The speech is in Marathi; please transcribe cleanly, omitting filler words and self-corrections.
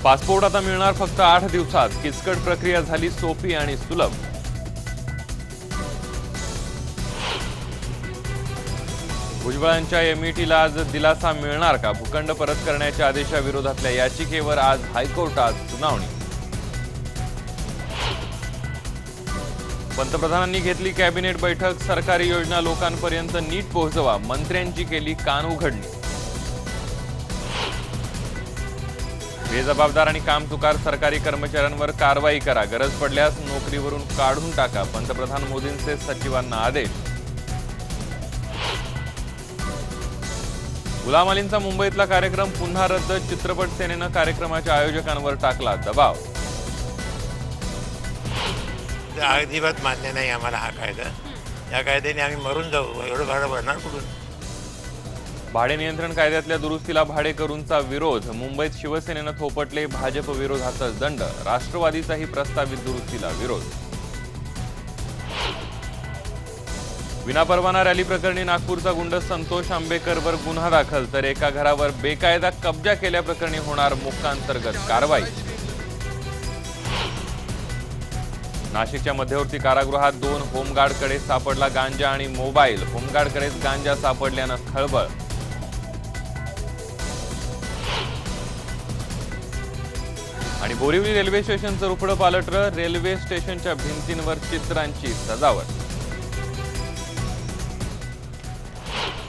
पासपोर्ट आता मिळणार फक्त 8 दिवसात. किचकट प्रक्रिया झाली सोपी आणि सुलभ. भुजबळांच्या एमईटीला आज दिलासा मिळणार का? भूखंड परत करण्याच्या आदेशाविरोधातल्या याचिकेवर आज हायकोर्टात सुनावणी. पंतप्रधानांनी घेतली कॅबिनेट बैठक. सरकारी योजना लोकांपर्यंत नीट पोहोचवा, मंत्र्यांची केली कानउघडणी. बेजबाबदार आणि कामचुकार सरकारी कर्मचाऱ्यांवर कारवाई करा, गरज पडल्यास नोकरीवरून काढून टाका, पंतप्रधान मोदींचे सचिवांना आदेश. गुलाम अलींचा मुंबईतला कार्यक्रम पुन्हा रद्द. चित्रपट सेनेनं कार्यक्रमाच्या आयोजकांवर टाकला दबाव. अजिबात मान्य नाही आम्हाला हा कायदा. या कायद्याने आम्ही मरून जाऊ. एवढं भाडं भरणार कुठून? भाडे नियंत्रण कायद्यातल्या दुरुस्तीला भाडेकरूंचा विरोध. मुंबईत शिवसेनेनं थोपटले भाजप विरोधाचा दंड. राष्ट्रवादीचाही प्रस्तावित दुरुस्तीला विरोध. विनापरवाना रॅली प्रकरणी नागपूरचा गुंड संतोष आंबेकरवर गुन्हा दाखल. तर एका घरावर बेकायदा कब्जा केल्याप्रकरणी होणार मोक्कांतर्गत कारवाई. नाशिकच्या मध्यवर्ती कारागृहात 2 होमगार्डकडे सापडला गांजा आणि मोबाईल. होमगार्डकडेच गांजा सापडल्यानं खळबळ. आणि बोरिवली रेल्वे स्टेशनचं रुपडं पालटलं. रेल्वे स्टेशनच्या भिंतींवर चित्रांची सजावट.